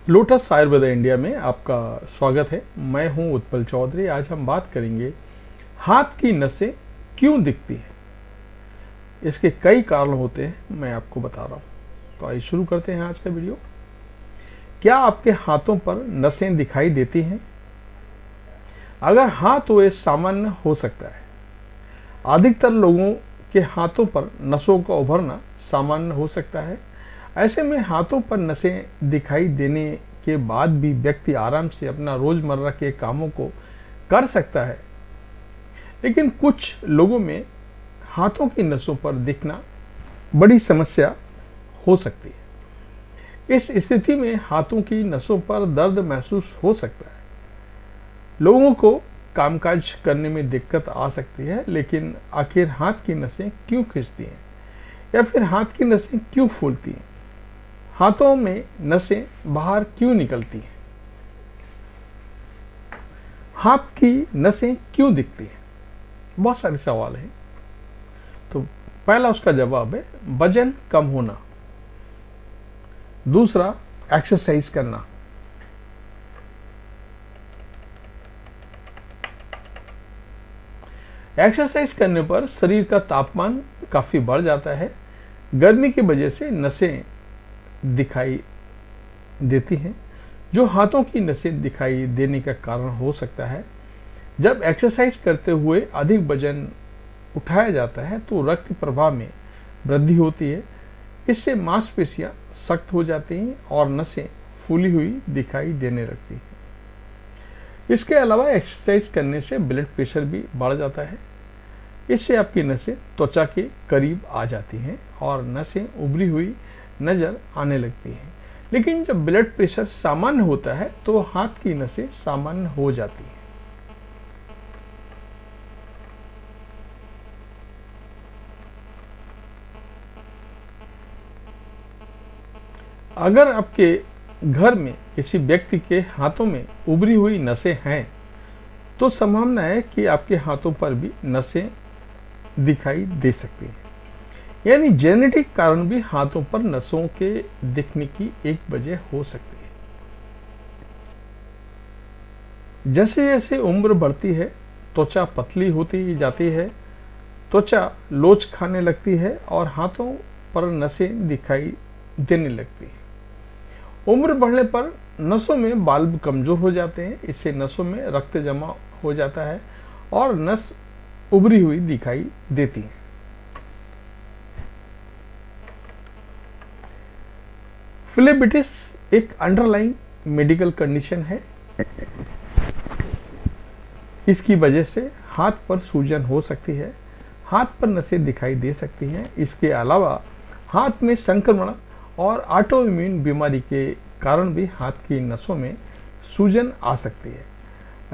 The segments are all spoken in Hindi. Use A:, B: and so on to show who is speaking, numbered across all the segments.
A: लोटस आयुर्वेदा इंडिया में आपका स्वागत है। मैं हूं उत्पल चौधरी। आज हम बात करेंगे हाथ की नसें क्यों दिखती हैं। इसके कई कारण होते हैं, मैं आपको बता रहा हूं। तो आइए शुरू करते हैं आज का वीडियो। क्या आपके हाथों पर नसें दिखाई देती हैं? अगर हाँ तो ये सामान्य हो सकता है। अधिकतर लोगों के हाथों पर नसों का उभरना सामान्य हो सकता है। ऐसे में हाथों पर नसें दिखाई देने के बाद भी व्यक्ति आराम से अपना रोजमर्रा के कामों को कर सकता है। लेकिन कुछ लोगों में हाथों की नसों पर दिखना बड़ी समस्या हो सकती है। इस स्थिति में हाथों की नसों पर दर्द महसूस हो सकता है। लोगों को कामकाज करने में दिक्कत आ सकती है। लेकिन आखिर हाथ की नसें क्यों खिंचती हैं या फिर हाथ की नसें क्यों फूलती हैं? हाथों में नसें बाहर क्यों निकलती हैं? हाथ की नसें क्यों दिखती हैं? बहुत सारे सवाल हैं। तो पहला उसका जवाब है वजन कम होना। दूसरा, एक्सरसाइज करना। एक्सरसाइज करने पर शरीर का तापमान काफी बढ़ जाता है। गर्मी की वजह से नसें दिखाई देती हैं, जो हाथों की नसें दिखाई देने का कारण हो सकता है। जब एक्सरसाइज करते हुए अधिक वजन उठाया जाता है तो रक्त प्रवाह में वृद्धि होती है। इससे मांसपेशियां सख्त हो जाती हैं और नसें फूली हुई दिखाई देने लगती हैं। इसके अलावा एक्सरसाइज करने से ब्लड प्रेशर भी बढ़ जाता है। इससे आपकी नसें त्वचा के करीब आ जाती हैं और नसें उभरी हुई नजर आने लगती हैं। लेकिन जब ब्लड प्रेशर सामान्य होता है तो हाथ की नसें सामान्य हो जाती हैं। अगर आपके घर में किसी व्यक्ति के हाथों में उभरी हुई नसें हैं तो संभावना है कि आपके हाथों पर भी नसें दिखाई दे सकती हैं। यानी जेनेटिक कारण भी हाथों पर नसों के दिखने की एक वजह हो सकती है। जैसे जैसे उम्र बढ़ती है त्वचा पतली होती जाती है, त्वचा लोच खाने लगती है और हाथों पर नसें दिखाई देने लगती हैं। उम्र बढ़ने पर नसों में बाल्ब कमजोर हो जाते हैं। इससे नसों में रक्त जमा हो जाता है और नस उभरी हुई दिखाई देती है। फ्लेबिटिस एक अंडरलाइन मेडिकल कंडीशन है। इसकी वजह से हाथ पर सूजन हो सकती है, हाथ पर नसें दिखाई दे सकती हैं। इसके अलावा हाथ में संक्रमण और ऑटोइम्यून बीमारी के कारण भी हाथ की नसों में सूजन आ सकती है।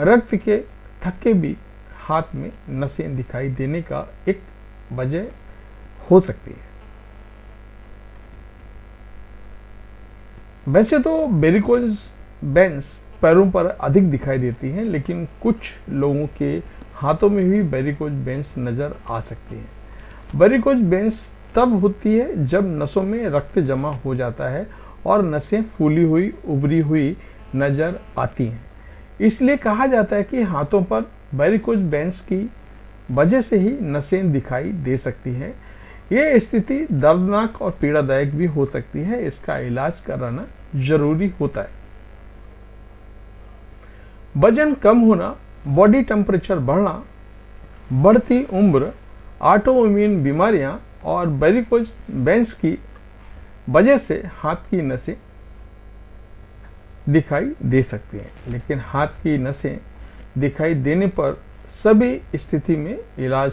A: रक्त के थक्के भी हाथ में नसें दिखाई देने का एक वजह हो सकती है। वैसे तो वेरिकोज वेन्स पैरों पर अधिक दिखाई देती हैं, लेकिन कुछ लोगों के हाथों में भी वेरिकोज वेन्स नजर आ सकती हैं। वेरिकोज वेन्स तब होती है जब नसों में रक्त जमा हो जाता है और नसें फूली हुई उभरी हुई नजर आती हैं। इसलिए कहा जाता है कि हाथों पर वेरिकोज वेन्स की वजह से ही नसें दिखाई दे सकती हैं। ये स्थिति दर्दनाक और पीड़ादायक भी हो सकती है। इसका इलाज कराना जरूरी होता है। वजन कम होना, बॉडी टेम्परेचर बढ़ना, बढ़ती उम्र, ऑटोइम्यून बीमारियां और वेरिकोज वेन्स की वजह से हाथ की नसें दिखाई दे सकती हैं। लेकिन हाथ की नसें दिखाई देने पर सभी स्थिति में इलाज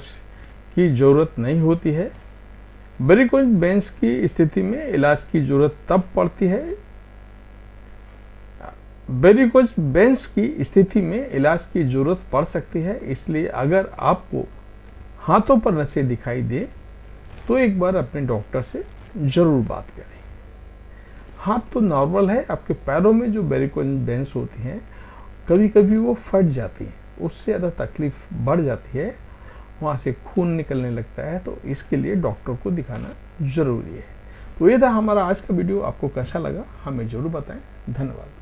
A: की जरूरत नहीं होती है। वेरिकोज वेन्स की स्थिति में इलाज की जरूरत तब पड़ती है। वेरिकोज वेन्स की स्थिति में इलाज की जरूरत पड़ सकती है। इसलिए अगर आपको हाथों पर नसें दिखाई दे तो एक बार अपने डॉक्टर से जरूर बात करें। हाथ तो नॉर्मल है। आपके पैरों में जो वेरिकोज वेन्स होती हैं कभी कभी वो फट जाती हैं, उससे ज़्यादा तकलीफ बढ़ जाती है, वहाँ से खून निकलने लगता है। तो इसके लिए डॉक्टर को दिखाना जरूरी है। तो ये था हमारा आज का वीडियो। आपको कैसा लगा हमें जरूर बताएं। धन्यवाद।